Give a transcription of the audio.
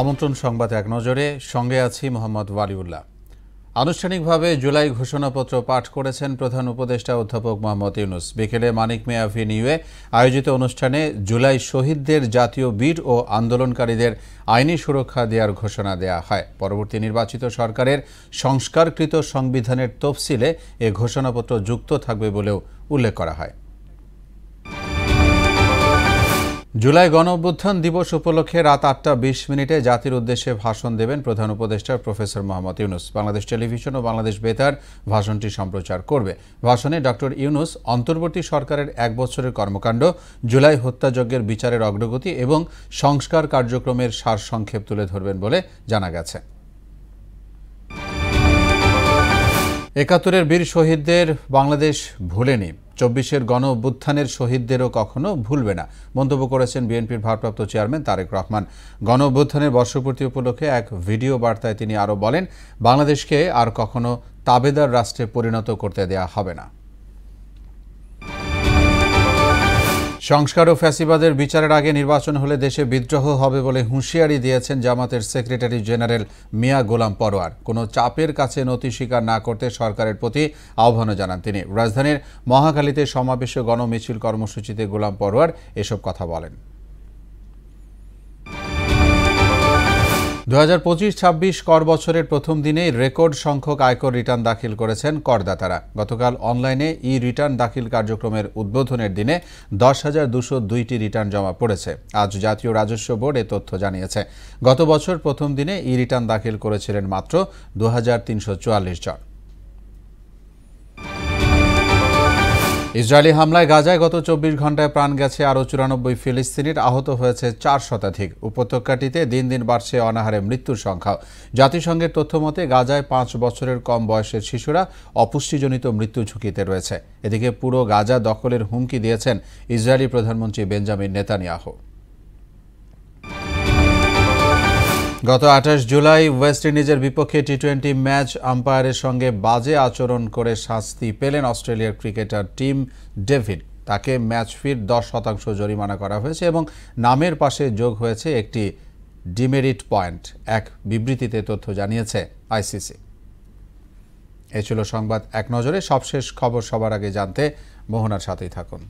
আমন্ত্রণ সংবাদ এক নজরে, সঙ্গে আছি মোহাম্মদ ওয়ালিউল্লাহ। আনুষ্ঠানিকভাবে জুলাই ঘোষণাপত্র পাঠ করেছেন প্রধান উপদেষ্টা অধ্যাপক মোহাম্মদ ইউনূস। বিকেলে মানিক মিয়া এভিনিউয়ে আয়োজিত অনুষ্ঠানে জুলাই শহীদদের জাতীয় বীর ও আন্দোলনকারীদের আইনি সুরক্ষা দেওয়ার ঘোষণা দেওয়া হয়। পরবর্তী নির্বাচিত সরকারের সংস্কারকৃত সংবিধানের তফসিলে এ ঘোষণাপত্র যুক্ত থাকবে বলেও উল্লেখ করা হয়। জুলাই গণঅভ্যুত্থান দিবস উপলক্ষে রাত ৮টা ২০ জাতির উদ্দেশ্যে ভাষণ দেবেন প্রধান উপদেষ্টা প্রফেসর মোহাম্মদ ইউনূস। বাংলাদেশ টেলিভিশন ও বাংলাদেশ বেতার ভাষণটি সম্প্রচার করবে। ভাষণে ডক্টর ইউনূস অন্তর্বর্তী সরকারের ১ বছরের কর্মকাণ্ড, জুলাই হত্যাযজ্ঞের বিচারের অগ্রগতি এবং সংস্কার কার্যক্রমের সারসংক্ষেপ তুলে ধরবেন বলে জানা গেছে। ৭১-এর বীর শহীদদের বাংলাদেশ ভুলেনি, ২৪-এর গণ অভ্যুত্থানের শহীদদেরও কখনো ভুলবে না মন্তব্য করেছেন বিএনপির ভারপ্রাপ্ত চেয়ারম্যান তারেক রহমান। গণ অভ্যুত্থানের বর্ষপূর্তি উপলক্ষে এক ভিডিও বার্তায় তিনি আরও বলেন, বাংলাদেশকে আর কখনো তাবেদার রাষ্ট্রে পরিণত করতে দেয়া হবে না। সংস্কার ও ফ্যাসিবাদের বিচারের আগে নির্বাচন হলে দেশে বিদ্রোহ হবে বলে হুঁশিয়ারি দিয়েছেন জামাতের সেক্রেটারি জেনারেল মিয়া গোলাম পরোয়ার। কোনো চাপের কাছে নতি স্বীকার না করতে সরকারের প্রতি আহ্বানও জানান তিনি। রাজধানীর মহাখালীতে সমাবেশ ও গণমিছিল কর্মসূচিতে গোলাম পরোয়ার এসব কথা বলেন। ২০২৫-২৬ কর বছরের প্রথম দিনেই রেকর্ড সংখ্যক আয়কর রিটার্ন দাখিল করেছেন করদাতারা। গতকাল অনলাইনে ই রিটার্ন দাখিল কার্যক্রমের উদ্বোধনের দিনে ১০,২০২টি রিটার্ন জমা পড়েছে। আজ জাতীয় রাজস্ব বোর্ড এ তথ্য জানিয়েছে। গত বছর প্রথম দিনে ই রিটার্ন দাখিল করেছিলেন মাত্র ২,৩৪৪ জন। ইসরায়েলি হামলায় গাজায় গত ২৪ ঘণ্টায় প্রাণ গেছে আরও ৯৪ ফিলিস্তিনির, আহত হয়েছে ৪ শতাধিক। উপত্যকাটিতে দিন দিন বাড়ছে অনাহারে মৃত্যুর সংখ্যাও। জাতিসংঘের তথ্যমতে গাজায় ৫ বছরের কম বয়সের শিশুরা অপুষ্টিজনিত মৃত্যু ঝুঁকিতে রয়েছে। এদিকে পুরো গাজা দখলের হুমকি দিয়েছেন ইসরায়েলি প্রধানমন্ত্রী বেঞ্জামিন নেতানিয়াহু। গত ২৮ জুলাই ওয়েস্ট ইন্ডিজের বিপক্ষে টি-20 ম্যাচ আম্পায়ারের সঙ্গে বাজে আচরণ করে শাস্তি পেলেন অস্ট্রেলিয়ার ক্রিকেটার টিম ডেভিড। তাকে ম্যাচ ফির ১০% জরিমানা করা হয়েছে এবং নামের পাশে যোগ হয়েছে একটি ডিমেরিট পয়েন্ট। এক বিবৃতিতে তথ্য জানিয়েছে আইসিসি। এ ছিল সংবাদ এক নজরে। সবশেষ খবর সবার আগে জানতে মোহনার সাথেই থাকুন।